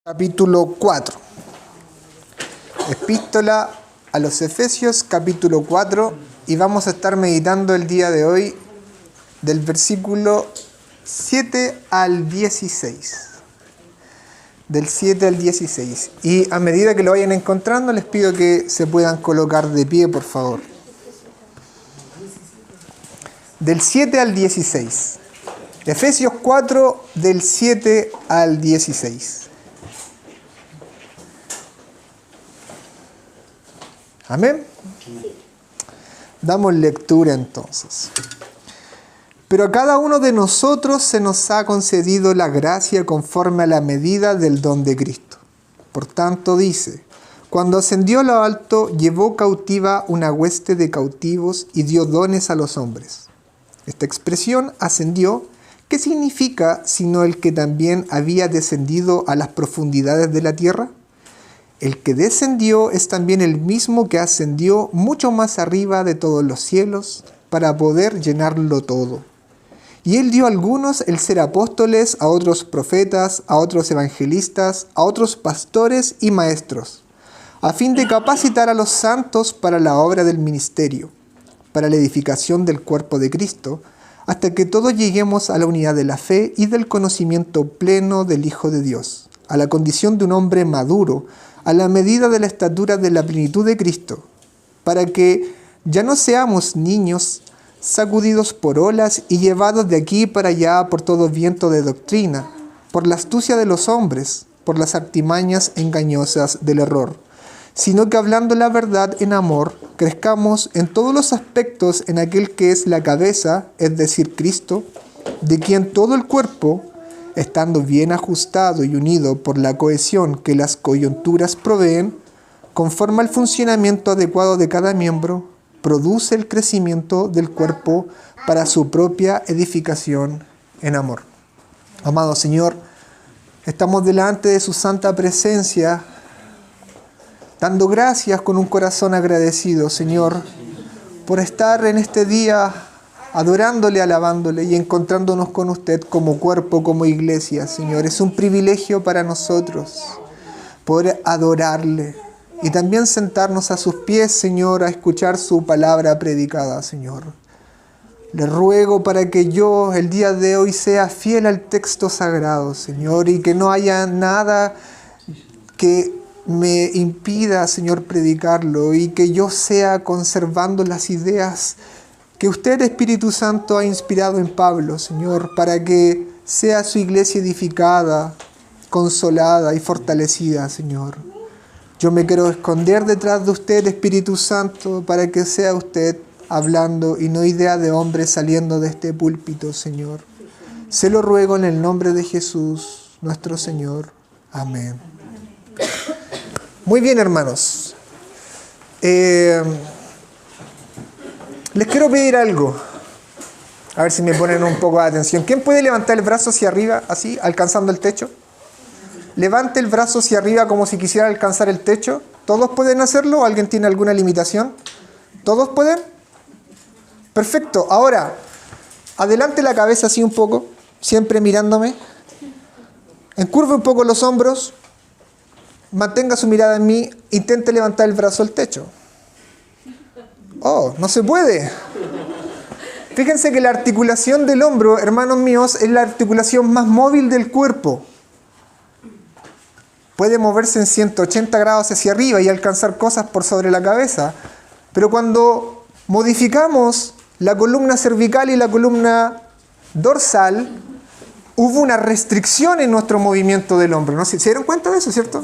Capítulo 4. Epístola a los Efesios, capítulo 4, y vamos a estar meditando el día de hoy del versículo 7 al 16. Del 7 al 16. Y a medida que lo vayan encontrando, les pido que se puedan colocar de pie, por favor. Del 7 al 16. Efesios 4, del 7 al 16. Amén. Damos lectura entonces. Pero a cada uno de nosotros se nos ha concedido la gracia conforme a la medida del don de Cristo. Por tanto dice, cuando ascendió a lo alto, llevó cautiva una hueste de cautivos y dio dones a los hombres. Esta expresión, ascendió, ¿qué significa sino el que también había descendido a las profundidades de la tierra? El que descendió es también el mismo que ascendió mucho más arriba de todos los cielos para poder llenarlo todo. Y él dio a algunos el ser apóstoles, a otros profetas, a otros evangelistas, a otros pastores y maestros, a fin de capacitar a los santos para la obra del ministerio, para la edificación del cuerpo de Cristo, hasta que todos lleguemos a la unidad de la fe y del conocimiento pleno del Hijo de Dios, a la condición de un hombre maduro, a la medida de la estatura de la plenitud de Cristo, para que ya no seamos niños sacudidos por olas y llevados de aquí para allá por todo viento de doctrina, por la astucia de los hombres, por las artimañas engañosas del error, sino que hablando la verdad en amor, crezcamos en todos los aspectos en aquel que es la cabeza, es decir, Cristo, de quien todo el cuerpo, estando bien ajustado y unido por la cohesión que las coyunturas proveen, conforme al funcionamiento adecuado de cada miembro, produce el crecimiento del cuerpo para su propia edificación en amor. Amado Señor, estamos delante de su santa presencia, dando gracias con un corazón agradecido, Señor, por estar en este día adorándole, alabándole y encontrándonos con usted como cuerpo, como iglesia, Señor. Es un privilegio para nosotros poder adorarle y también sentarnos a sus pies, Señor, a escuchar su palabra predicada, Señor. Le ruego para que yo el día de hoy sea fiel al texto sagrado, Señor, y que no haya nada que me impida, Señor, predicarlo, y que yo sea conservando las ideas que usted, Espíritu Santo, ha inspirado en Pablo, Señor, para que sea su iglesia edificada, consolada y fortalecida, Señor. Yo me quiero esconder detrás de usted, Espíritu Santo, para que sea usted hablando y no idea de hombre saliendo de este púlpito, Señor. Se lo ruego en el nombre de Jesús, nuestro Señor. Amén. Muy bien, hermanos. Les quiero pedir algo. A ver si me ponen un poco de atención. ¿Quién puede levantar el brazo hacia arriba, así, alcanzando el techo? Levante el brazo hacia arriba como si quisiera alcanzar el techo. ¿Todos pueden hacerlo o alguien tiene alguna limitación? ¿Todos pueden? Perfecto. Ahora, adelante la cabeza así un poco, siempre mirándome. Encurve un poco los hombros. Mantenga su mirada en mí. Intente levantar el brazo al techo. Oh, no se puede. Fíjense que la articulación del hombro, hermanos míos, es la articulación más móvil del cuerpo. Puede moverse en 180 grados hacia arriba y alcanzar cosas por sobre la cabeza. Pero cuando modificamos la columna cervical y la columna dorsal, hubo una restricción en nuestro movimiento del hombro. ¿No? ¿Se dieron cuenta de eso, cierto?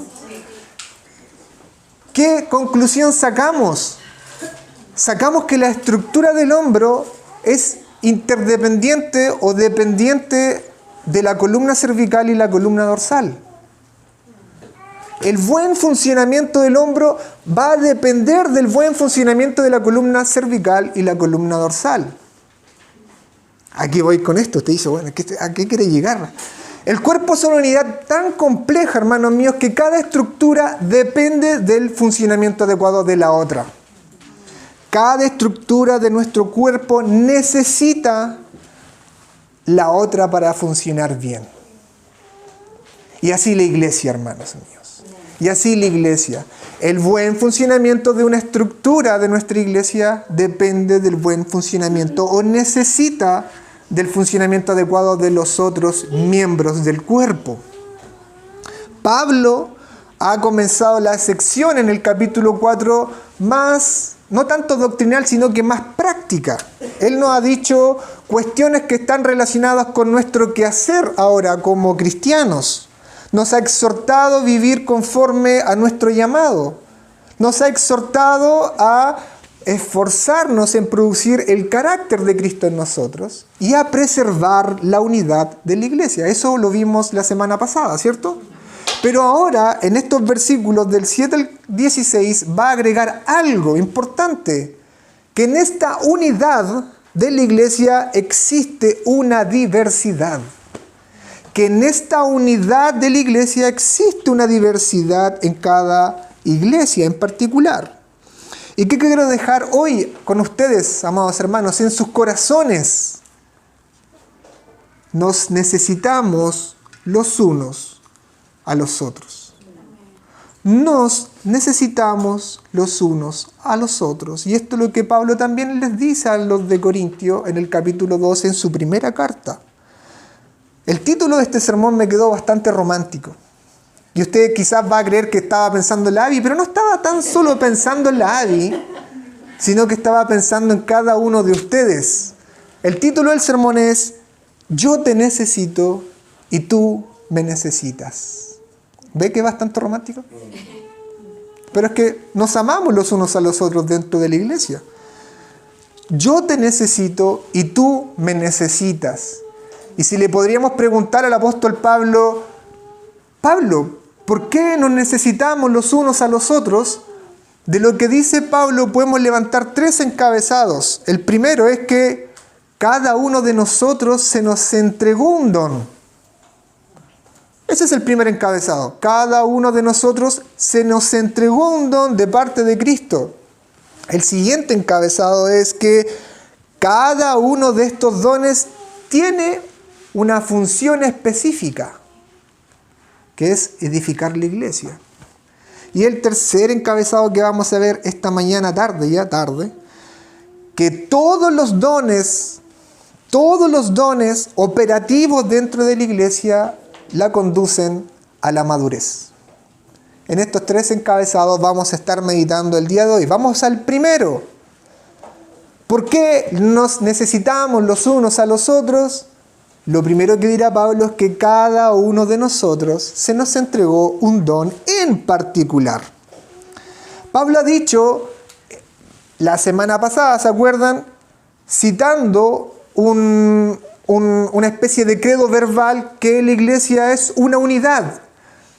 ¿Qué conclusión sacamos? Sacamos que la estructura del hombro es interdependiente o dependiente de la columna cervical y la columna dorsal. El buen funcionamiento del hombro va a depender del buen funcionamiento de la columna cervical y la columna dorsal. Aquí voy con esto. Usted dice, bueno, ¿a qué quiere llegar? El cuerpo es una unidad tan compleja, hermanos míos, que cada estructura depende del funcionamiento adecuado de la otra. Cada estructura de nuestro cuerpo necesita la otra para funcionar bien. Y así la iglesia, hermanos míos. Y así la iglesia. El buen funcionamiento de una estructura de nuestra iglesia depende del buen funcionamiento o necesita del funcionamiento adecuado de los otros miembros del cuerpo. Pablo ha comenzado la sección en el capítulo 4 más, no tanto doctrinal, sino que más práctica. Él nos ha dicho cuestiones que están relacionadas con nuestro quehacer ahora como cristianos. Nos ha exhortado a vivir conforme a nuestro llamado. Nos ha exhortado a esforzarnos en producir el carácter de Cristo en nosotros y a preservar la unidad de la iglesia. Eso lo vimos la semana pasada, ¿cierto? Pero ahora, en estos versículos del 7 al 16, va a agregar algo importante, que en esta unidad de la iglesia existe una diversidad. Que en esta unidad de la iglesia existe una diversidad en cada iglesia en particular. ¿Y qué quiero dejar hoy con ustedes, amados hermanos, en sus corazones? Nos necesitamos los unos a los otros. Nos necesitamos los unos a los otros. Y esto es lo que Pablo también les dice a los de Corintio en el capítulo 12 en su primera carta. El título de este sermón me quedó bastante romántico. Y usted quizás va a creer que estaba pensando en la Abby, pero no estaba tan solo pensando en la Abby, sino que estaba pensando en cada uno de ustedes. El título del sermón es Yo te necesito y tú me necesitas. ¿Ve que es bastante romántico? Pero es que nos amamos los unos a los otros dentro de la iglesia. Yo te necesito y tú me necesitas. Y si le podríamos preguntar al apóstol Pablo, ¿por qué nos necesitamos los unos a los otros? De lo que dice Pablo podemos levantar 3 encabezados. El primero es que cada uno de nosotros se nos entregó un don. Ese es el primer encabezado. Cada uno de nosotros se nos entregó un don de parte de Cristo. El siguiente encabezado es que cada uno de estos dones tiene una función específica, que es edificar la iglesia. Y el tercer encabezado que vamos a ver esta mañana tarde, que todos los dones operativos dentro de la iglesia la conducen a la madurez. En estos 3 encabezados vamos a estar meditando el día de hoy. Vamos al primero. ¿Por qué nos necesitamos los unos a los otros? Lo primero que dirá Pablo es que cada uno de nosotros se nos entregó un don en particular. Pablo ha dicho la semana pasada, ¿se acuerdan? Citando una especie de credo verbal que la iglesia es una unidad.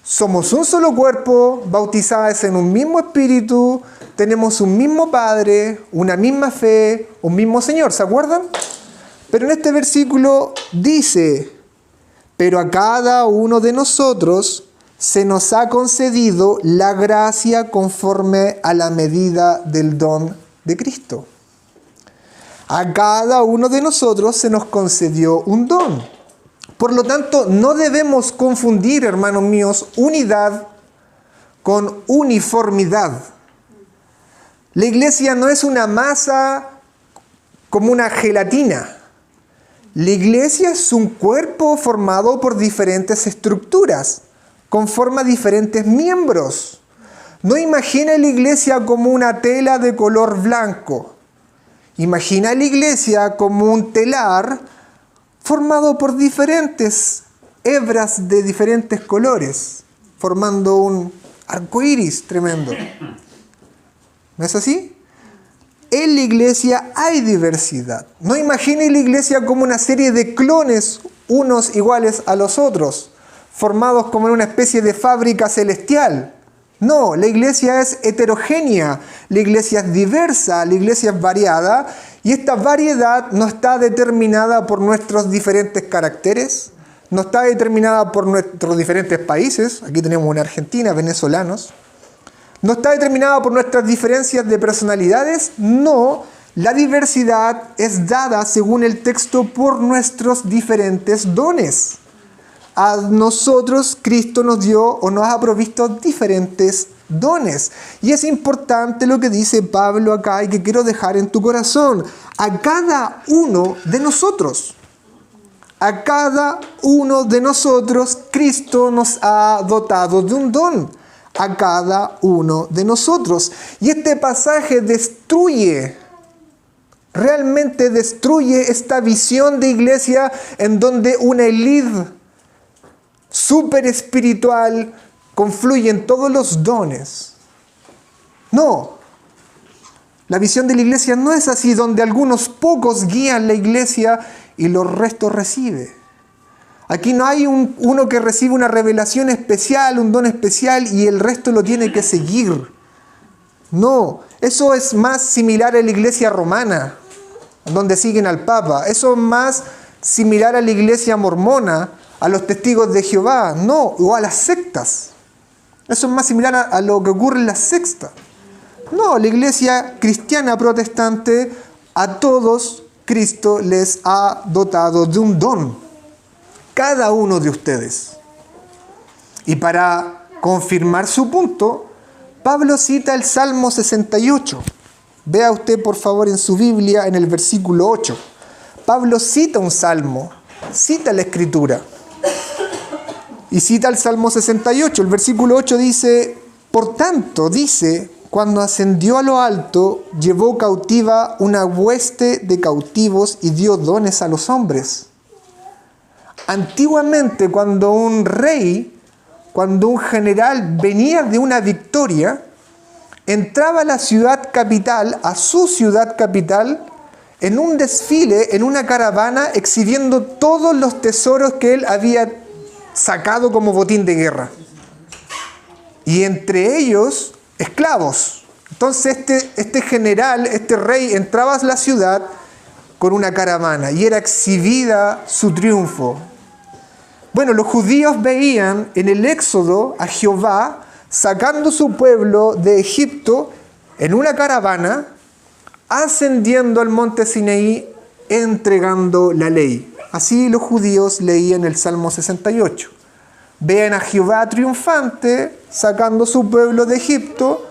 Somos un solo cuerpo, bautizados en un mismo espíritu, tenemos un mismo Padre, una misma fe, un mismo Señor, ¿se acuerdan? Pero en este versículo dice, pero a cada uno de nosotros se nos ha concedido la gracia conforme a la medida del don de Cristo. A cada uno de nosotros se nos concedió un don. Por lo tanto, no debemos confundir, hermanos míos, unidad con uniformidad. La iglesia no es una masa como una gelatina. La iglesia es un cuerpo formado por diferentes estructuras, conforma diferentes miembros. No imagine la iglesia como una tela de color blanco. Imagina la iglesia como un telar formado por diferentes hebras de diferentes colores, formando un arco iris tremendo. ¿No es así? En la iglesia hay diversidad. No imagine la iglesia como una serie de clones, unos iguales a los otros, formados como en una especie de fábrica celestial. No, la iglesia es heterogénea, la iglesia es diversa, la iglesia es variada, y esta variedad no está determinada por nuestros diferentes caracteres, no está determinada por nuestros diferentes países, aquí tenemos una Argentina, venezolanos, no está determinada por nuestras diferencias de personalidades, no, la diversidad es dada según el texto por nuestros diferentes dones. a nosotros Cristo nos dio o nos ha provisto diferentes dones. Y es importante lo que dice Pablo acá y que quiero dejar en tu corazón. A cada uno de nosotros. A cada uno de nosotros Cristo nos ha dotado de un don. A cada uno de nosotros. Y este pasaje realmente destruye esta visión de iglesia en donde una élite súper espiritual confluyen todos los dones. No. La visión de la iglesia no es así, donde algunos pocos guían la iglesia y los restos reciben. Aquí no hay uno que recibe una revelación especial, un don especial, y el resto lo tiene que seguir. No, eso es más similar a la iglesia romana, donde siguen al Papa. Eso es más similar a la iglesia mormona, a los testigos de Jehová, no, o a las sectas. Eso es más similar a lo que ocurre en las sectas. No, la iglesia cristiana protestante, a todos Cristo les ha dotado de un don. Cada uno de ustedes. Y para confirmar su punto, Pablo cita el Salmo 68. Vea usted por favor en su Biblia en el versículo 8. Pablo cita un salmo, cita la Escritura. Y cita el Salmo 68. El versículo 8 dice, por tanto, dice, cuando ascendió a lo alto, llevó cautiva una hueste de cautivos y dio dones a los hombres. Antiguamente, cuando un rey, cuando un general venía de una victoria, entraba a la ciudad capital, a su ciudad capital, en un desfile, en una caravana, exhibiendo todos los tesoros que él había sacado como botín de guerra. Y entre ellos, esclavos. Entonces este general, este rey, entraba a la ciudad con una caravana y era exhibida su triunfo. Bueno, los judíos veían en el Éxodo a Jehová sacando su pueblo de Egipto en una caravana, ascendiendo al monte Sinaí, entregando la ley. Así los judíos leían el Salmo 68. Vean a Jehová triunfante sacando su pueblo de Egipto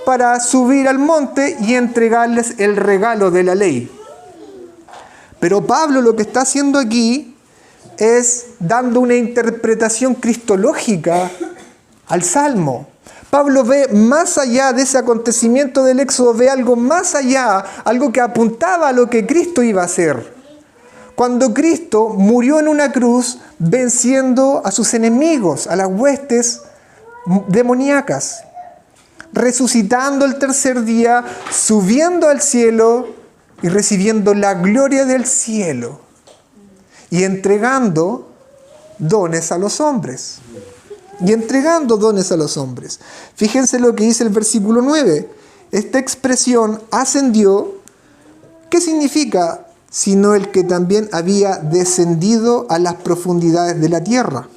para subir al monte y entregarles el regalo de la ley. Pero Pablo lo que está haciendo aquí es dando una interpretación cristológica al Salmo. Pablo ve más allá de ese acontecimiento del Éxodo, ve algo más allá, algo que apuntaba a lo que Cristo iba a hacer. Cuando Cristo murió en una cruz venciendo a sus enemigos, a las huestes demoníacas, resucitando el tercer día, subiendo al cielo y recibiendo la gloria del cielo y entregando dones a los hombres. Fíjense lo que dice el versículo 9. Esta expresión ascendió, ¿qué significa? Sino el que también había descendido a las profundidades de la tierra.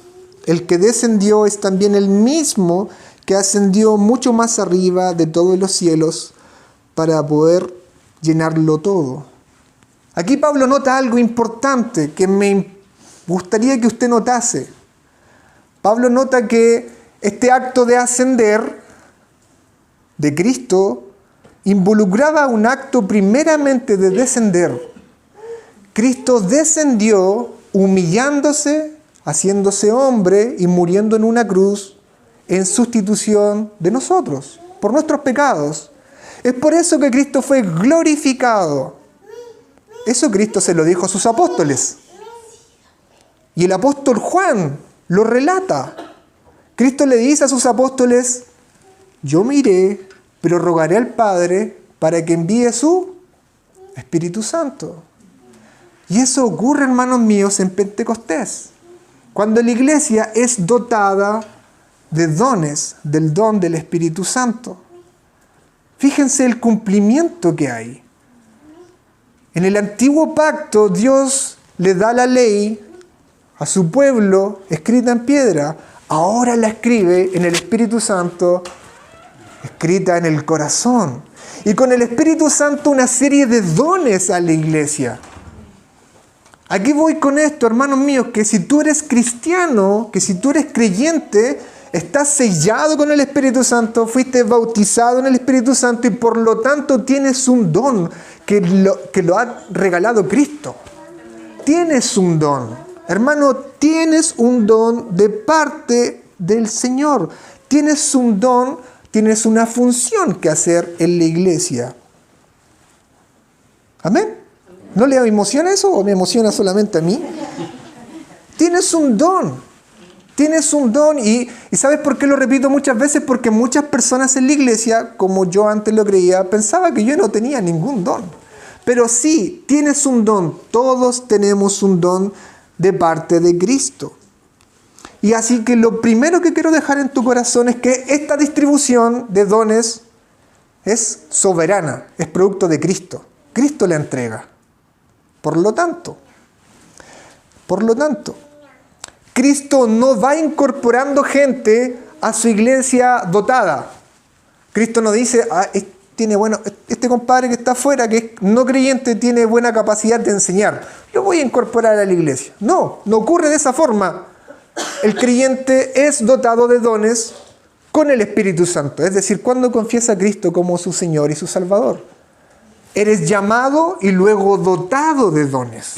El que descendió es también el mismo que ascendió mucho más arriba de todos los cielos para poder llenarlo todo. Aquí Pablo nota algo importante que me gustaría que usted notase. Pablo nota que este acto de ascender de Cristo involucraba un acto primeramente de descender. Cristo descendió humillándose, haciéndose hombre y muriendo en una cruz en sustitución de nosotros, por nuestros pecados. Es por eso que Cristo fue glorificado. Eso Cristo se lo dijo a sus apóstoles. Y el apóstol Juan lo relata. Cristo le dice a sus apóstoles, yo me iré, pero rogaré al Padre para que envíe su Espíritu Santo. Y eso ocurre, hermanos míos, en Pentecostés. Cuando la iglesia es dotada de dones, del don del Espíritu Santo. Fíjense el cumplimiento que hay. En el antiguo pacto, Dios le da la ley a su pueblo escrita en piedra. Ahora la escribe en el Espíritu Santo, escrita en el corazón. Y con el Espíritu Santo una serie de dones a la iglesia. Aquí voy con esto, hermanos míos, que si tú eres cristiano, que si tú eres creyente, estás sellado con el Espíritu Santo, fuiste bautizado en el Espíritu Santo y por lo tanto tienes un don que lo ha regalado Cristo. Tienes un don. Hermano, tienes un don de parte del Señor. Tienes un don, tienes una función que hacer en la iglesia. ¿Amén? ¿No le emociona eso o me emociona solamente a mí? Tienes un don. Tienes un don y ¿sabes por qué lo repito muchas veces? Porque muchas personas en la iglesia, como yo antes lo creía, pensaba que yo no tenía ningún don. Pero sí, tienes un don. Todos tenemos un don de parte de Cristo. Y así que lo primero que quiero dejar en tu corazón es que esta distribución de dones es soberana, es producto de Cristo. Cristo la entrega. Por lo tanto, Cristo no va incorporando gente a su iglesia dotada. Cristo no dice, este compadre que está afuera, que es no creyente, tiene buena capacidad de enseñar. Lo voy a incorporar a la iglesia. No ocurre de esa forma. El creyente es dotado de dones con el Espíritu Santo. Es decir, cuando confiesa a Cristo como su Señor y su Salvador. Eres llamado y luego dotado de dones.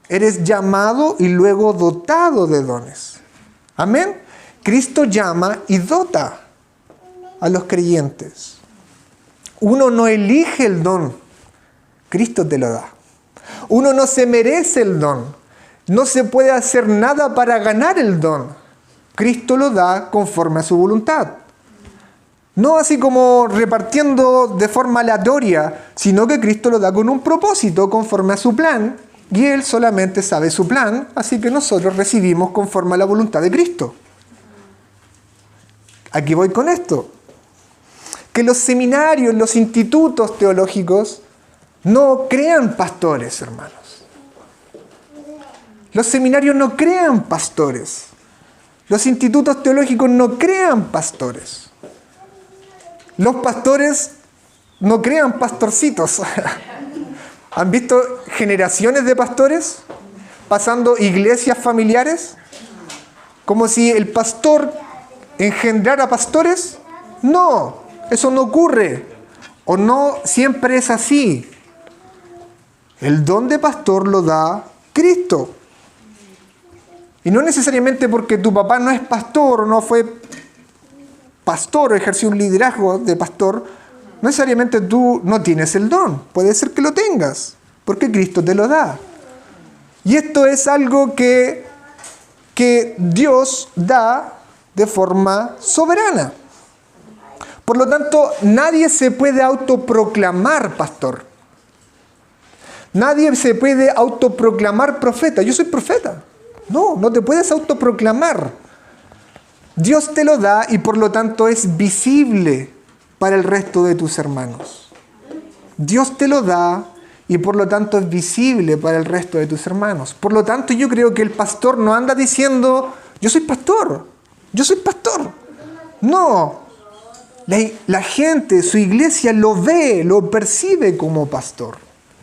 Eres llamado y luego dotado de dones. Amén. Cristo llama y dota a los creyentes. Uno no elige el don. Cristo te lo da. Uno no se merece el don. No se puede hacer nada para ganar el don. Cristo lo da conforme a su voluntad. No así como repartiendo de forma aleatoria, sino que Cristo lo da con un propósito conforme a su plan. Y Él solamente sabe su plan, así que nosotros recibimos conforme a la voluntad de Cristo. Aquí voy con esto. Que los seminarios, los institutos teológicos no crean pastores, hermanos. Los seminarios no crean pastores. Los institutos teológicos no crean pastores. Los pastores no crean pastorcitos. ¿Han visto generaciones de pastores pasando iglesias familiares? Como si el pastor engendrara pastores. No, eso no ocurre. O no siempre es así. El don de pastor lo da Cristo. Y no necesariamente porque tu papá no es pastor o no fue pastor o ejerció un liderazgo de pastor, no necesariamente tú no tienes el don. Puede ser que lo tengas, porque Cristo te lo da. Y esto es algo que Dios da de forma soberana. Por lo tanto, nadie se puede autoproclamar pastor. Nadie se puede autoproclamar profeta. Yo soy profeta. No te puedes autoproclamar. Dios te lo da y por lo tanto es visible para el resto de tus hermanos. Dios te lo da y por lo tanto es visible para el resto de tus hermanos. Por lo tanto, yo creo que el pastor no anda diciendo, yo soy pastor. No. La gente, su iglesia lo ve, lo percibe como pastor.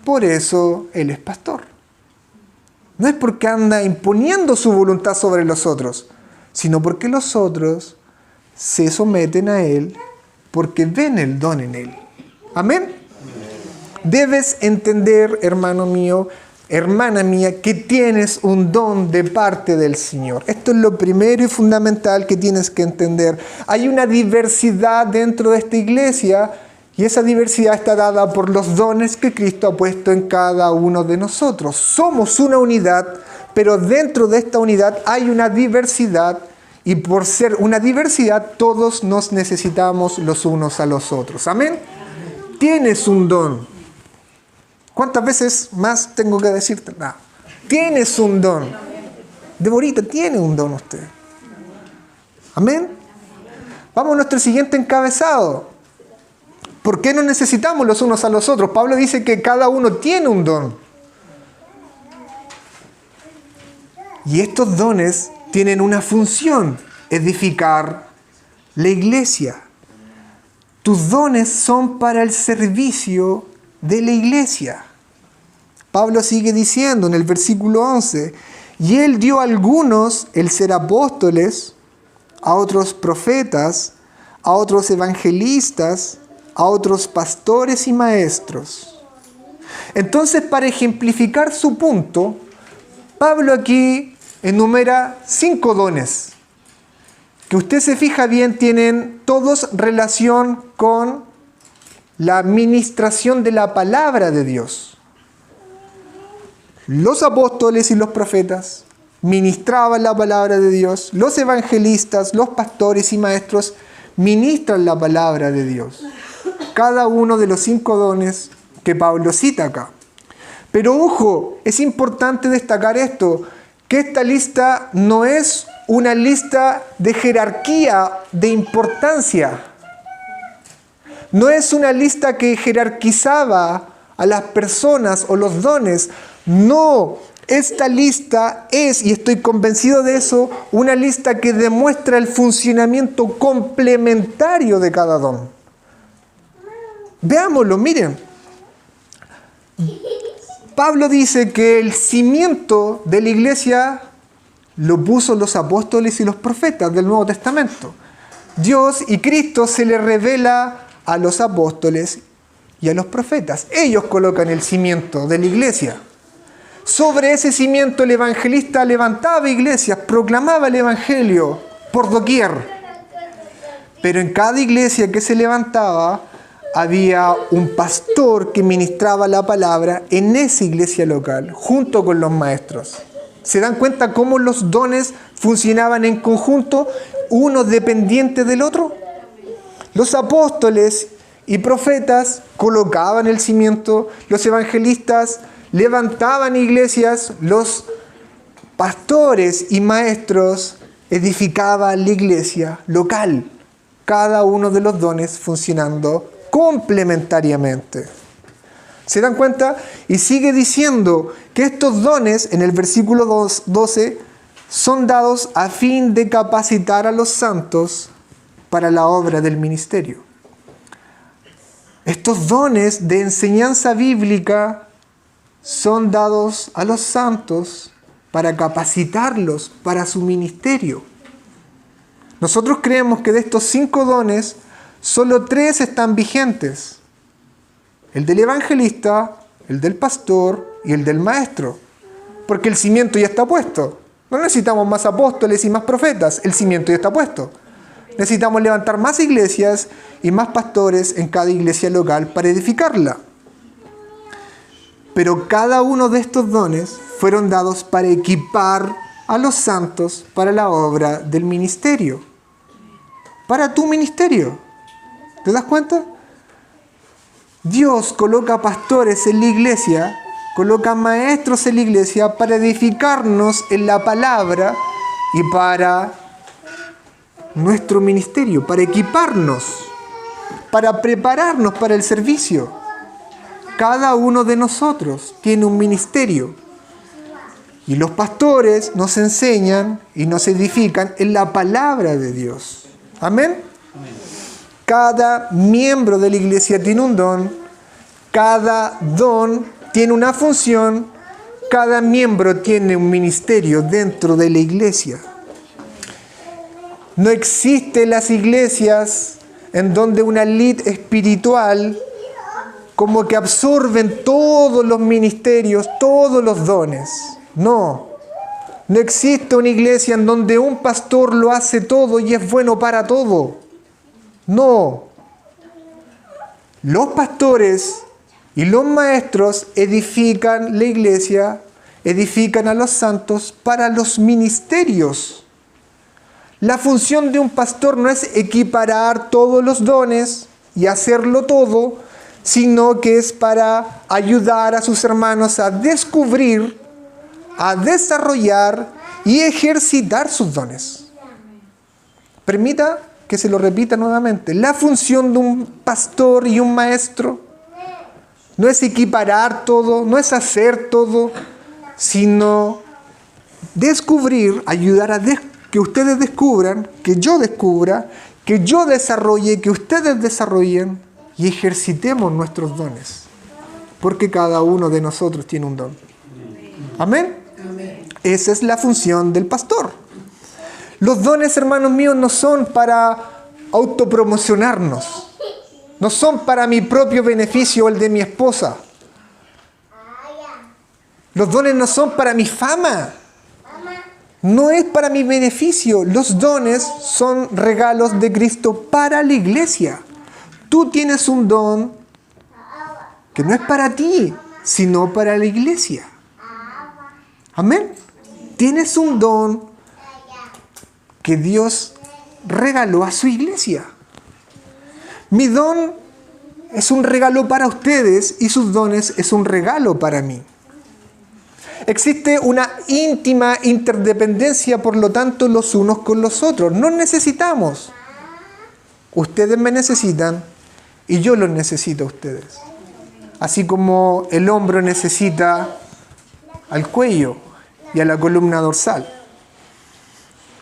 Por eso él es pastor. No es porque anda imponiendo su voluntad sobre los otros, sino porque los otros se someten a él porque ven el don en él. Amén. Debes entender, hermano mío, hermana mía, que tienes un don de parte del Señor. Esto es lo primero y fundamental que tienes que entender. Hay una diversidad dentro de esta iglesia y esa diversidad está dada por los dones que Cristo ha puesto en cada uno de nosotros. Somos una unidad, pero dentro de esta unidad hay una diversidad y por ser una diversidad todos nos necesitamos los unos a los otros. Amén. Tienes un don. ¿Cuántas veces más tengo que decirte? No. Tienes un don. Deborita, tiene un don usted. Amén. Vamos a nuestro siguiente encabezado. ¿Por qué nos necesitamos los unos a los otros? Pablo dice que cada uno tiene un don. Y estos dones tienen una función: edificar la iglesia. Tus dones son para el servicio de la iglesia. Pablo sigue diciendo en el versículo 11, y Él dio a algunos el ser apóstoles, a otros profetas, a otros evangelistas, a otros pastores y maestros. Entonces, para ejemplificar su punto, Pablo aquí enumera 5 dones, que usted se fija bien, tienen todos relación con la administración de la palabra de Dios. Los apóstoles y los profetas ministraban la palabra de Dios. Los evangelistas, los pastores y maestros ministran la palabra de Dios. Cada uno de los 5 dones que Pablo cita acá. Pero ojo, es importante destacar esto, que esta lista no es una lista de jerarquía, de importancia. No es una lista que jerarquizaba a las personas o los dones. No, esta lista es, y estoy convencido de eso, una lista que demuestra el funcionamiento complementario de cada don. Veámoslo, miren. Pablo dice que el cimiento de la iglesia lo puso los apóstoles y los profetas del Nuevo Testamento. Dios y Cristo se le revela a los apóstoles y a los profetas. Ellos colocan el cimiento de la iglesia. Sobre ese cimiento el evangelista levantaba iglesias, proclamaba el evangelio por doquier. Pero en cada iglesia que se levantaba había un pastor que ministraba la palabra en esa iglesia local, junto con los maestros. ¿Se dan cuenta cómo los dones funcionaban en conjunto, uno dependiente del otro? Los apóstoles y profetas colocaban el cimiento, los evangelistas levantaban iglesias, los pastores y maestros edificaban la iglesia local. Cada uno de los dones funcionando complementariamente. ¿Se dan cuenta? Y sigue diciendo que estos dones, en el versículo 12, son dados a fin de capacitar a los santos para la obra del ministerio. Estos dones de enseñanza bíblica son dados a los santos para capacitarlos para su ministerio. Nosotros creemos que de estos 5 dones, solo 3 están vigentes. El del evangelista, el del pastor y el del maestro. Porque el cimiento ya está puesto. No necesitamos más apóstoles y más profetas. El cimiento ya está puesto. Necesitamos levantar más iglesias y más pastores en cada iglesia local para edificarla. Pero cada uno de estos dones fueron dados para equipar a los santos para la obra del ministerio. Para tu ministerio. ¿Te das cuenta? Dios coloca pastores en la iglesia, coloca maestros en la iglesia para edificarnos en la palabra y para nuestro ministerio, para equiparnos, para prepararnos para el servicio. Cada uno de nosotros tiene un ministerio y los pastores nos enseñan y nos edifican en la palabra de Dios. ¿Amén? Cada miembro de la iglesia tiene un don, cada don tiene una función, cada miembro tiene un ministerio dentro de la iglesia. No existen las iglesias en donde una élite espiritual como que absorben todos los ministerios, todos los dones. No existe una iglesia en donde un pastor lo hace todo y es bueno para todo. No. Los pastores y los maestros edifican la iglesia, edifican a los santos para los ministerios. La función de un pastor no es equiparar todos los dones y hacerlo todo, sino que es para ayudar a sus hermanos a descubrir, a desarrollar y ejercitar sus dones. Permita que se lo repita nuevamente. La función de un pastor y un maestro no es equiparar todo, no es hacer todo, sino descubrir, ayudar a que ustedes descubran, que yo descubra, que yo desarrolle, que ustedes desarrollen y ejercitemos nuestros dones porque cada uno de nosotros tiene un don. Amén. Esa es la función del pastor. Los dones, hermanos míos, no son para autopromocionarnos. No son para mi propio beneficio o el de mi esposa. Los dones no son para mi fama. No es para mi beneficio. Los dones son regalos de Cristo para la iglesia. Tú tienes un don que no es para ti, sino para la iglesia. Amén. Tienes un don que Dios regaló a su iglesia. Mi don es un regalo para ustedes y sus dones es un regalo para mí. Existe una íntima interdependencia, por lo tanto, los unos con los otros. Nos necesitamos. Ustedes me necesitan y yo los necesito a ustedes. Así como el hombro necesita al cuello y a la columna dorsal.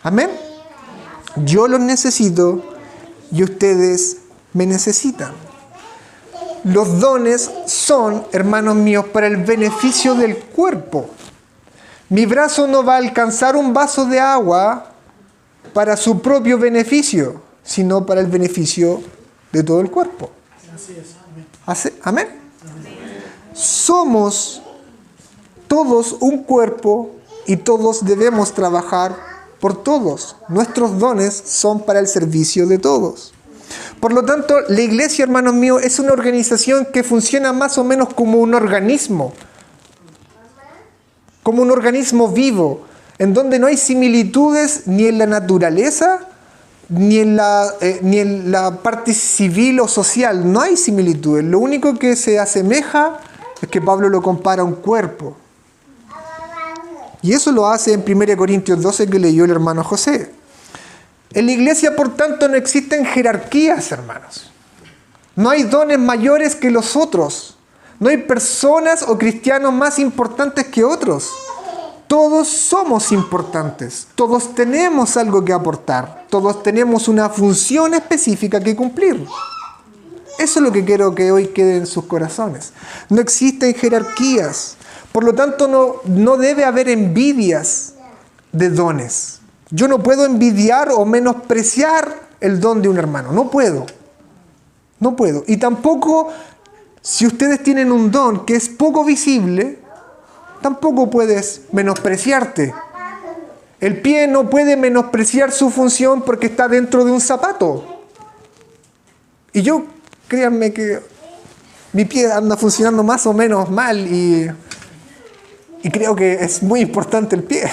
Amén. Yo los necesito y ustedes me necesitan. Los dones son, hermanos míos, para el beneficio del cuerpo. Mi brazo no va a alcanzar un vaso de agua para su propio beneficio, sino para el beneficio de todo el cuerpo. Así es. Amén. Somos todos un cuerpo y todos debemos trabajar por todos. Nuestros dones son para el servicio de todos. Por lo tanto, la iglesia, hermanos míos, es una organización que funciona más o menos como un organismo vivo, en donde no hay similitudes ni en la naturaleza, ni en la parte civil o social. No hay similitudes. Lo único que se asemeja es que Pablo lo compara a un cuerpo. Y eso lo hace en 1 Corintios 12 que leyó el hermano José. En la iglesia, por tanto, no existen jerarquías, hermanos. No hay dones mayores que los otros. No hay personas o cristianos más importantes que otros. Todos somos importantes. Todos tenemos algo que aportar. Todos tenemos una función específica que cumplir. Eso es lo que quiero que hoy quede en sus corazones. No existen jerarquías. Por lo tanto, no debe haber envidias de dones. Yo no puedo envidiar o menospreciar el don de un hermano. No puedo. No puedo. Y tampoco, si ustedes tienen un don que es poco visible, tampoco puedes menospreciarte. El pie no puede menospreciar su función porque está dentro de un zapato. Y yo, créanme que mi pie anda funcionando más o menos mal y creo que es muy importante el pie.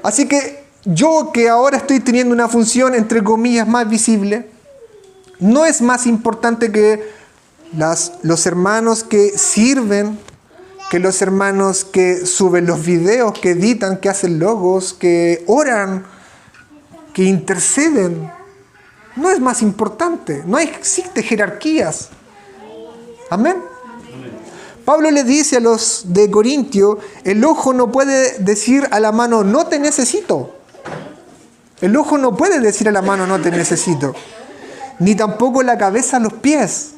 Así que yo, que ahora estoy teniendo una función entre comillas más visible, no es más importante que los hermanos que sirven, que los hermanos que suben los videos, que editan, que hacen logos, que oran, que interceden. No es más importante. No existe jerarquías. Amén. Pablo le dice a los de Corintio, el ojo no puede decir a la mano, no te necesito. El ojo no puede decir a la mano, no te necesito. Ni tampoco la cabeza a los pies.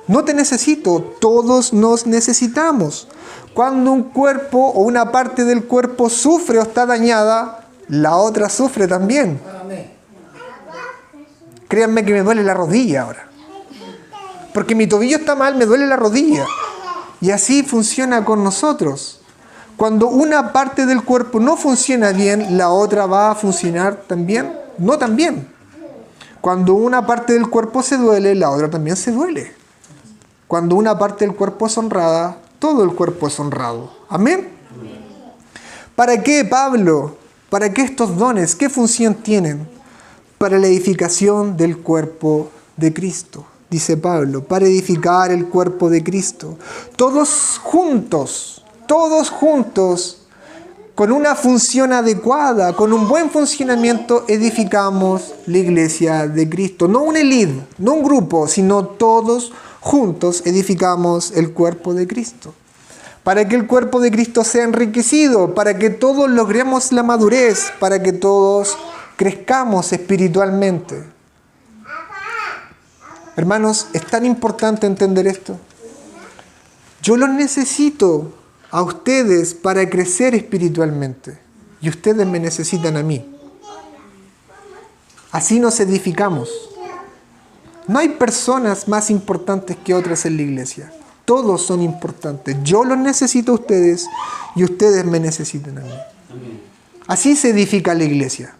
No te necesito. Todos nos necesitamos. Cuando un cuerpo o una parte del cuerpo sufre o está dañada, la otra sufre también. Créanme que me duele la rodilla ahora. Porque mi tobillo está mal, me duele la rodilla. Y así funciona con nosotros. Cuando una parte del cuerpo no funciona bien, la otra va a funcionar también, no tan bien. Cuando una parte del cuerpo se duele, la otra también se duele. Cuando una parte del cuerpo es honrada, todo el cuerpo es honrado. ¿Amén? ¿Para qué, Pablo? ¿Para qué estos dones? ¿Qué función tienen? Para la edificación del cuerpo de Cristo. Dice Pablo, para edificar el cuerpo de Cristo. Todos juntos, con una función adecuada, con un buen funcionamiento, edificamos la iglesia de Cristo. No una élite, no un grupo, sino todos juntos edificamos el cuerpo de Cristo. Para que el cuerpo de Cristo sea enriquecido, para que todos logremos la madurez, para que todos crezcamos espiritualmente. Hermanos, es tan importante entender esto. Yo los necesito a ustedes para crecer espiritualmente. Y ustedes me necesitan a mí. Así nos edificamos. No hay personas más importantes que otras en la iglesia. Todos son importantes. Yo los necesito a ustedes y ustedes me necesitan a mí. Así se edifica la iglesia.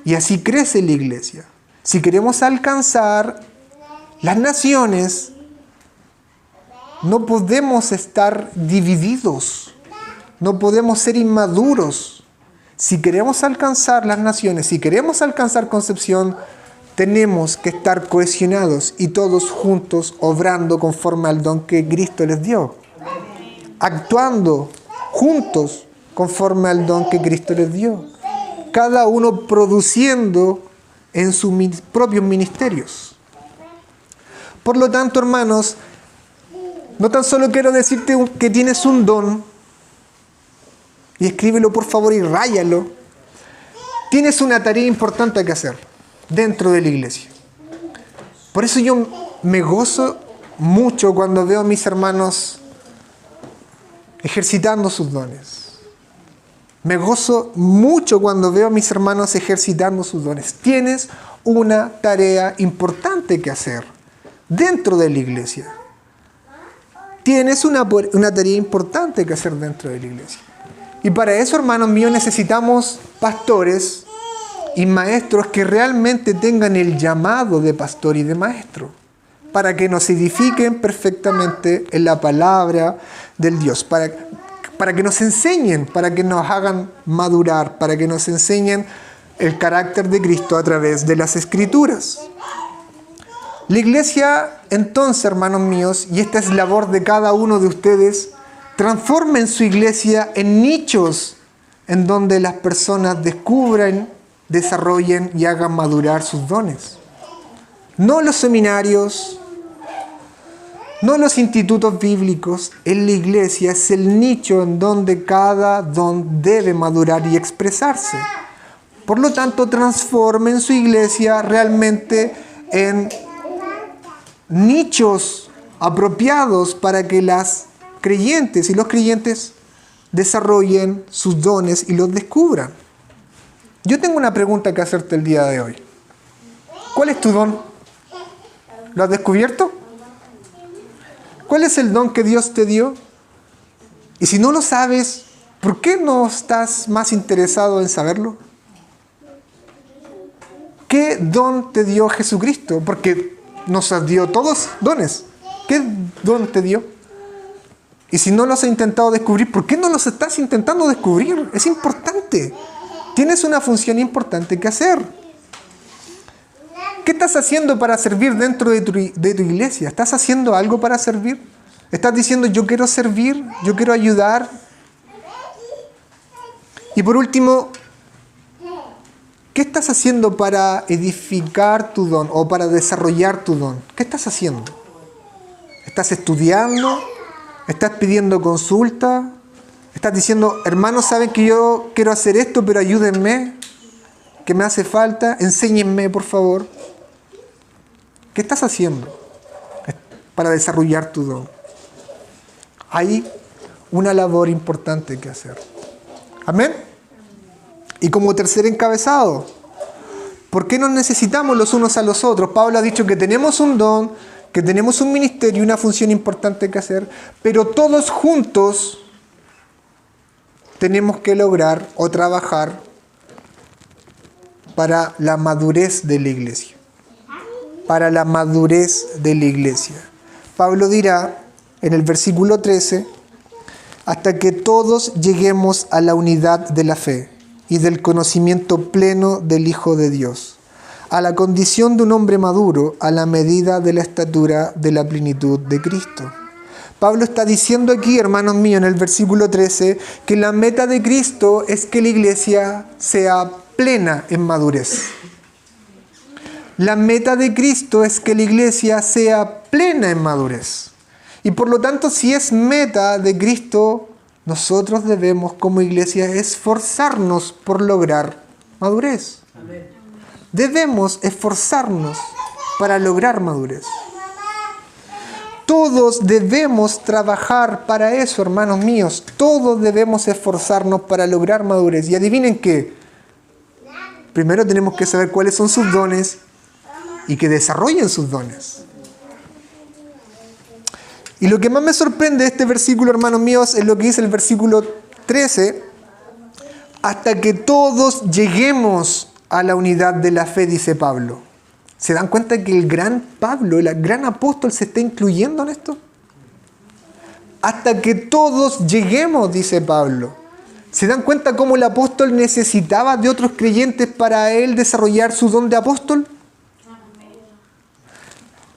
Y así crece la iglesia. Si queremos alcanzar las naciones, no podemos estar divididos. No podemos ser inmaduros. Si queremos alcanzar las naciones, si queremos alcanzar Concepción, tenemos que estar cohesionados y todos juntos obrando conforme al don que Cristo les dio. Actuando juntos conforme al don que Cristo les dio. Cada uno produciendo en sus propios ministerios. Por lo tanto, hermanos, no tan solo quiero decirte que tienes un don, y escríbelo por favor y ráyalo. Tienes una tarea importante que hacer dentro de la iglesia. Por eso yo me gozo mucho cuando veo a mis hermanos ejercitando sus dones. Me gozo mucho cuando veo a mis hermanos ejercitando sus dones. Tienes una tarea importante que hacer dentro de la iglesia. Tienes una tarea importante que hacer dentro de la iglesia. Y para eso, hermanos míos, necesitamos pastores y maestros que realmente tengan el llamado de pastor y de maestro, para que nos edifiquen perfectamente en la palabra del Dios, para que nos enseñen, para que nos hagan madurar, para que nos enseñen el carácter de Cristo a través de las Escrituras. La iglesia, entonces, hermanos míos, y esta es labor de cada uno de ustedes, transformen su iglesia en nichos en donde las personas descubran, desarrollen y hagan madurar sus dones. No los seminarios, no los institutos bíblicos. En la iglesia es el nicho en donde cada don debe madurar y expresarse. Por lo tanto, transformen su iglesia realmente en nichos apropiados para que las creyentes y los creyentes desarrollen sus dones y los descubran. Yo tengo una pregunta que hacerte el día de hoy. ¿Cuál es tu don? ¿Lo has descubierto? ¿Cuál es el don que Dios te dio? Y si no lo sabes, ¿por qué no estás más interesado en saberlo? ¿Qué don te dio Jesucristo? Porque nos dio todos dones. ¿Qué don te dio? Y si no los has intentado descubrir, ¿por qué no los estás intentando descubrir? Es importante. Tienes una función importante que hacer. ¿Qué estás haciendo para servir dentro de tu iglesia? ¿Estás haciendo algo para servir? ¿Estás diciendo yo quiero servir? ¿Yo quiero ayudar? Y por último, ¿qué estás haciendo para edificar tu don o para desarrollar tu don? ¿Qué estás haciendo? ¿Estás estudiando? ¿Estás pidiendo consulta? ¿Estás diciendo, hermanos, saben que yo quiero hacer esto, pero ayúdenme? ¿Qué me hace falta? Enséñenme, por favor. ¿Qué estás haciendo para desarrollar tu don? Hay una labor importante que hacer. Amén. Y como tercer encabezado, ¿por qué nos necesitamos los unos a los otros? Pablo ha dicho que tenemos un don, que tenemos un ministerio y una función importante que hacer, pero todos juntos tenemos que lograr o trabajar para la madurez de la iglesia. Para la madurez de la iglesia. Pablo dirá en el versículo 13, hasta que todos lleguemos a la unidad de la fe y del conocimiento pleno del Hijo de Dios, a la condición de un hombre maduro, a la medida de la estatura de la plenitud de Cristo. Pablo está diciendo aquí, hermanos míos, en el versículo 13, que la meta de Cristo es que la iglesia sea plena en madurez. La meta de Cristo es que la iglesia sea plena en madurez. Y por lo tanto, si es meta de Cristo, nosotros debemos como iglesia esforzarnos por lograr madurez. Debemos esforzarnos para lograr madurez. Todos debemos trabajar para eso, hermanos míos. Todos debemos esforzarnos para lograr madurez. Y adivinen qué. Primero tenemos que saber cuáles son sus dones y que desarrollen sus dones. Y lo que más me sorprende de este versículo, hermanos míos, es lo que dice el versículo 13. Hasta que todos lleguemos a la unidad de la fe, dice Pablo. ¿Se dan cuenta que el gran Pablo, el gran apóstol, se está incluyendo en esto? Hasta que todos lleguemos, dice Pablo. ¿Se dan cuenta cómo el apóstol necesitaba de otros creyentes para él desarrollar su don de apóstol?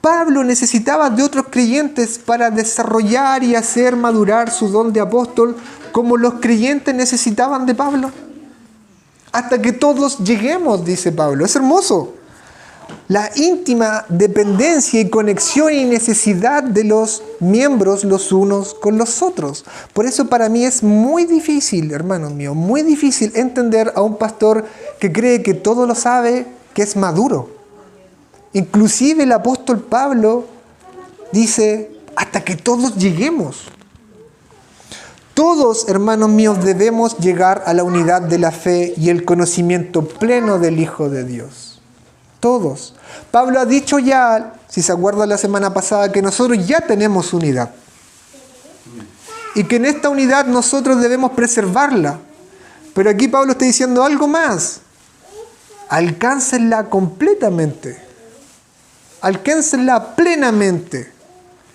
Pablo necesitaba de otros creyentes para desarrollar y hacer madurar su don de apóstol, como los creyentes necesitaban de Pablo. Hasta que todos lleguemos, dice Pablo. Es hermoso. La íntima dependencia y conexión y necesidad de los miembros los unos con los otros. Por eso para mí es muy difícil, hermanos míos, muy difícil entender a un pastor que cree que todo lo sabe, que es maduro. Inclusive el apóstol Pablo dice, hasta que todos lleguemos. Todos, hermanos míos, debemos llegar a la unidad de la fe y el conocimiento pleno del Hijo de Dios. Todos. Pablo ha dicho ya, si se acuerdan la semana pasada, que nosotros ya tenemos unidad. Y que en esta unidad nosotros debemos preservarla. Pero aquí Pablo está diciendo algo más. Alcáncenla completamente. Alcáncenla plenamente.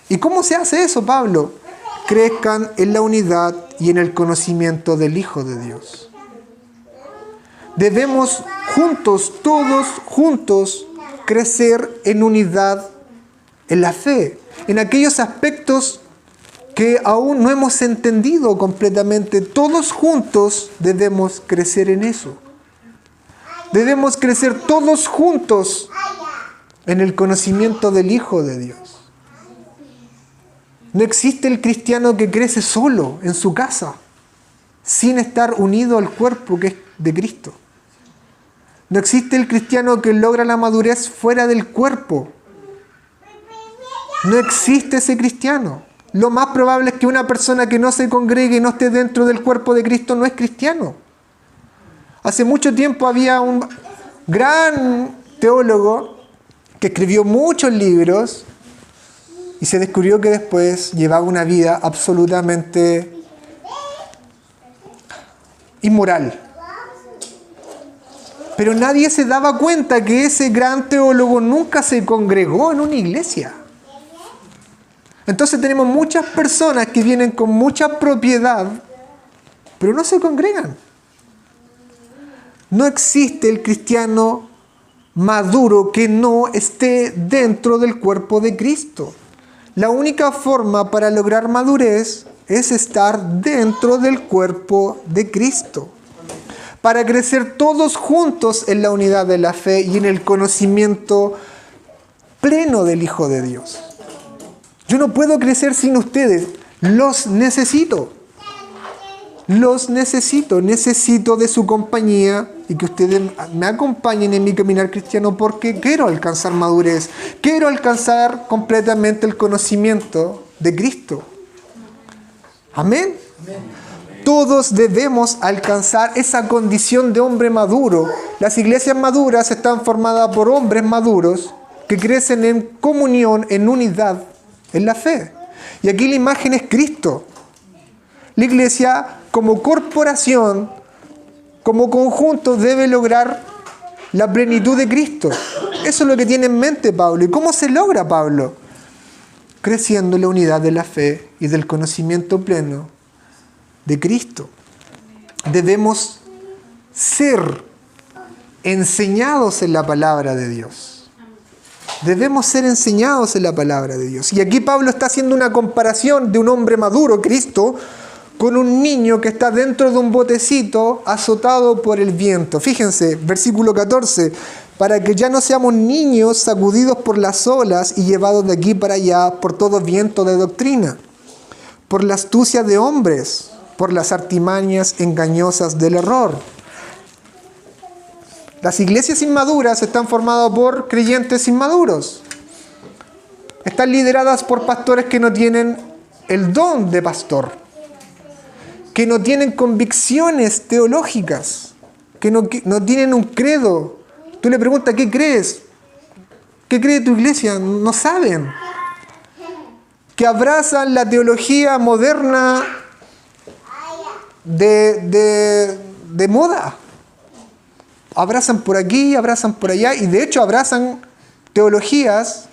¿Y cómo se hace eso, Pablo? Crezcan en la unidad y en el conocimiento del Hijo de Dios. Debemos juntos, todos juntos, crecer en unidad en la fe, en aquellos aspectos que aún no hemos entendido completamente. Todos juntos debemos crecer en eso. Debemos crecer todos juntos en el conocimiento del Hijo de Dios. No existe el cristiano que crece solo en su casa, sin estar unido al cuerpo que es de Cristo. No existe el cristiano que logra la madurez fuera del cuerpo. No existe ese cristiano. Lo más probable es que una persona que no se congregue y no esté dentro del cuerpo de Cristo no es cristiano. Hace mucho tiempo había un gran teólogo que escribió muchos libros y se descubrió que después llevaba una vida absolutamente inmoral. Pero nadie se daba cuenta que ese gran teólogo nunca se congregó en una iglesia. Entonces tenemos muchas personas que vienen con mucha propiedad, pero no se congregan. No existe el cristiano maduro que no esté dentro del cuerpo de Cristo. La única forma para lograr madurez es estar dentro del cuerpo de Cristo. Para crecer todos juntos en la unidad de la fe y en el conocimiento pleno del Hijo de Dios. Yo no puedo crecer sin ustedes. Los necesito. Los necesito. Necesito de su compañía y que ustedes me acompañen en mi caminar cristiano porque quiero alcanzar madurez. Quiero alcanzar completamente el conocimiento de Cristo. Amén. Todos debemos alcanzar esa condición de hombre maduro. Las iglesias maduras están formadas por hombres maduros que crecen en comunión, en unidad, en la fe. Y aquí la imagen es Cristo. La iglesia como corporación, como conjunto, debe lograr la plenitud de Cristo. Eso es lo que tiene en mente Pablo. ¿Y cómo se logra, Pablo? Creciendo en la unidad de la fe y del conocimiento pleno de Cristo. Debemos ser enseñados en la palabra de Dios. Debemos ser enseñados en la palabra de Dios. Y aquí Pablo está haciendo una comparación de un hombre maduro, Cristo, con un niño que está dentro de un botecito azotado por el viento. Fíjense, versículo 14, para que ya no seamos niños sacudidos por las olas y llevados de aquí para allá por todo viento de doctrina, por la astucia de hombres, por las artimañas engañosas del error. Las iglesias inmaduras están formadas por creyentes inmaduros. Están lideradas por pastores que no tienen el don de pastor, que no tienen convicciones teológicas, que no tienen un credo. Tú le preguntas, ¿qué crees? ¿Qué cree tu iglesia? No saben. Que abrazan la teología moderna de moda. Abrazan por aquí, abrazan por allá, y de hecho abrazan teologías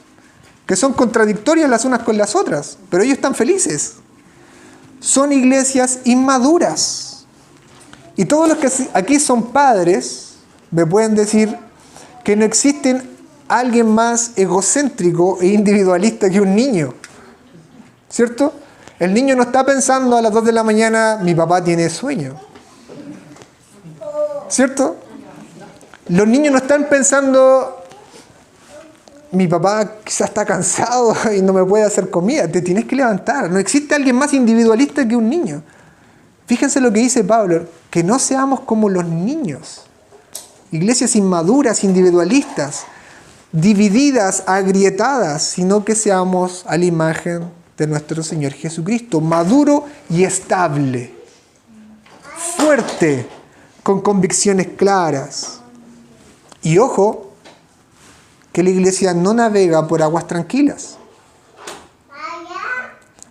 que son contradictorias las unas con las otras, pero ellos están felices. Son iglesias inmaduras. Y todos los que aquí son padres me pueden decir que no existe alguien más egocéntrico e individualista que un niño. ¿Cierto? El niño no está pensando a las 2 de la mañana, mi papá tiene sueño. ¿Cierto? Los niños no están pensando, mi papá quizás está cansado y no me puede hacer comida. Te tienes que levantar. No existe alguien más individualista que un niño. Fíjense lo que dice Pablo, que no seamos como los niños. Iglesias inmaduras, individualistas, divididas, agrietadas, sino que seamos a la imagen de nuestro Señor Jesucristo, maduro y estable, fuerte, con convicciones claras. Y ojo, que la iglesia no navega por aguas tranquilas.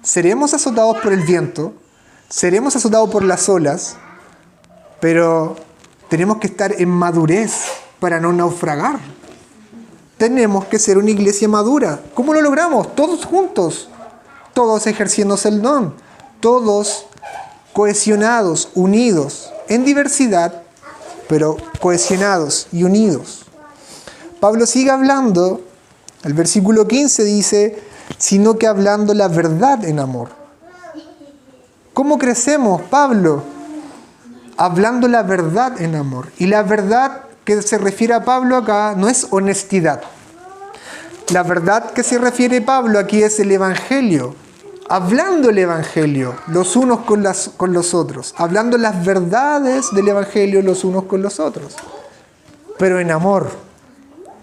Seremos azotados por el viento, seremos azotados por las olas, pero tenemos que estar en madurez para no naufragar. Tenemos que ser una iglesia madura. ¿Cómo lo logramos? Todos juntos, todos ejerciéndose el don, todos cohesionados, unidos, en diversidad, pero cohesionados y unidos. Pablo sigue hablando, el versículo 15 dice, sino que hablando la verdad en amor. ¿Cómo crecemos, Pablo? Hablando la verdad en amor. Y la verdad que se refiere a Pablo acá no es honestidad. La verdad que se refiere Pablo aquí es el Evangelio. Hablando el Evangelio los unos con los otros. Hablando las verdades del Evangelio los unos con los otros. Pero en amor.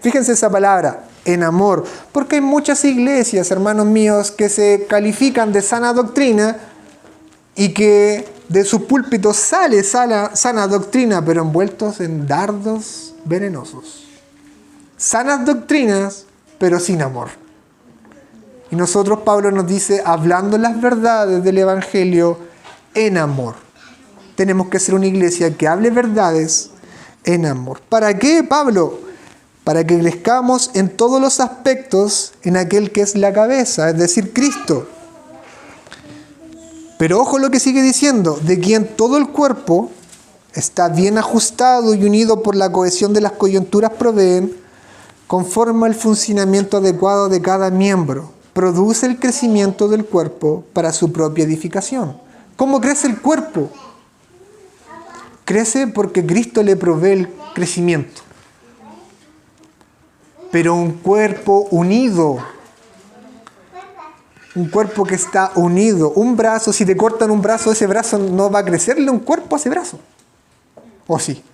Fíjense esa palabra, en amor. Porque hay muchas iglesias, hermanos míos, que se califican de sana doctrina y que de sus púlpitos sale sana doctrina, pero envueltos en dardos venenosos. Sanas doctrinas, pero sin amor. Y nosotros, Pablo nos dice, hablando las verdades del Evangelio en amor. Tenemos que ser una iglesia que hable verdades en amor. ¿Para qué, Pablo? Para que crezcamos en todos los aspectos en aquel que es la cabeza, es decir, Cristo. Pero ojo lo que sigue diciendo, de quien todo el cuerpo está bien ajustado y unido por la cohesión de las coyunturas proveen, conforme al funcionamiento adecuado de cada miembro, produce el crecimiento del cuerpo para su propia edificación. ¿Cómo crece el cuerpo? Crece porque Cristo le provee el crecimiento. Pero un cuerpo unido, un cuerpo que está unido, un brazo, si te cortan un brazo, ese brazo no va a crecerle un cuerpo a ese brazo. ¿O sí?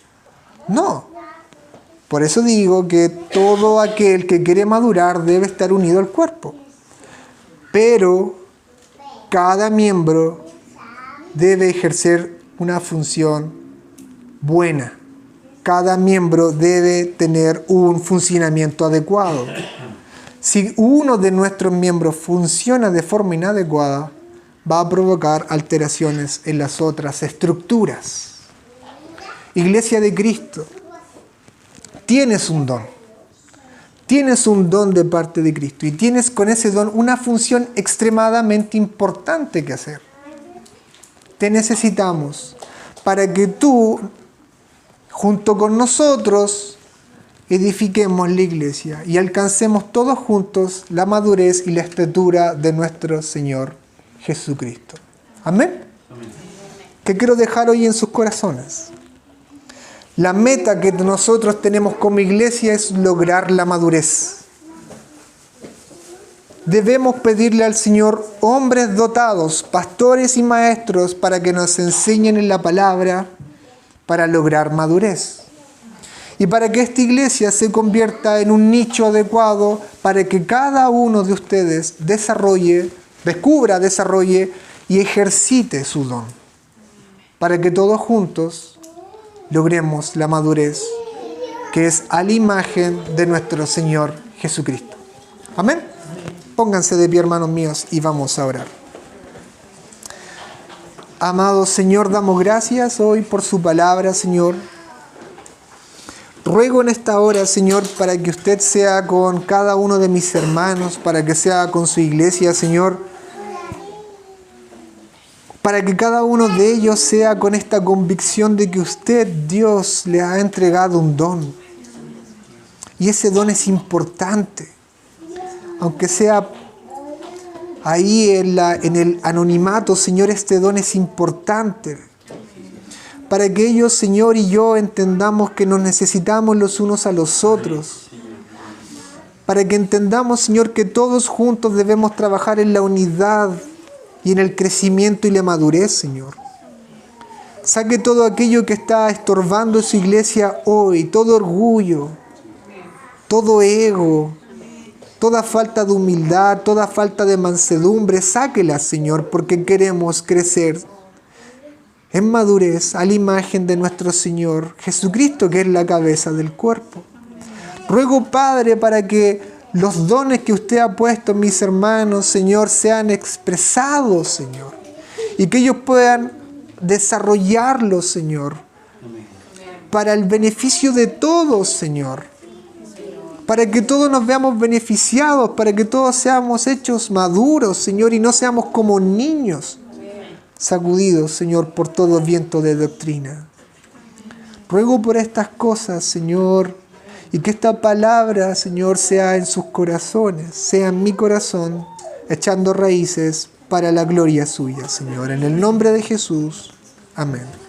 No. Por eso digo que todo aquel que quiere madurar debe estar unido al cuerpo. Pero cada miembro debe ejercer una función buena. Cada miembro debe tener un funcionamiento adecuado. Si uno de nuestros miembros funciona de forma inadecuada, va a provocar alteraciones en las otras estructuras. Iglesia de Cristo, tienes un don. Tienes un don de parte de Cristo y tienes con ese don una función extremadamente importante que hacer. Te necesitamos para que tú, junto con nosotros, edifiquemos la iglesia y alcancemos todos juntos la madurez y la estatura de nuestro Señor Jesucristo. ¿Amén? Amén. ¿Qué quiero dejar hoy en sus corazones? La meta que nosotros tenemos como iglesia es lograr la madurez. Debemos pedirle al Señor hombres dotados, pastores y maestros, para que nos enseñen en la palabra para lograr madurez. y para que esta iglesia se convierta en un nicho adecuado para que cada uno de ustedes desarrolle y ejercite su don, para que todos juntos logremos la madurez que es a la imagen de nuestro Señor Jesucristo. Amén. Pónganse de pie, hermanos míos, y vamos a orar. Amado Señor, damos gracias hoy por su palabra, Señor. Ruego en esta hora, Señor, para que usted sea con cada uno de mis hermanos, para que sea con su iglesia, Señor, para que cada uno de ellos sea con esta convicción de que usted, Dios, le ha entregado un don. Y ese don es importante, aunque sea ahí en el anonimato, Señor, este don es importante. Para que ellos, Señor, y yo entendamos que nos necesitamos los unos a los otros. Para que entendamos, Señor, que todos juntos debemos trabajar en la unidad y en el crecimiento y la madurez, Señor. Saque todo aquello que está estorbando su iglesia hoy, todo orgullo, todo ego, toda falta de humildad, toda falta de mansedumbre, sáquela, Señor, porque queremos crecer en madurez a la imagen de nuestro Señor Jesucristo, que es la cabeza del cuerpo. Ruego, Padre, para que los dones que usted ha puesto en mis hermanos, Señor, sean expresados, Señor, y que ellos puedan desarrollarlos, Señor, para el beneficio de todos, Señor, para que todos nos veamos beneficiados, para que todos seamos hechos maduros, Señor, y no seamos como niños sacudidos, Señor, por todo viento de doctrina. Ruego por estas cosas, Señor, y que esta palabra, Señor, sea en sus corazones, sea en mi corazón, echando raíces para la gloria suya, Señor. En el nombre de Jesús. Amén.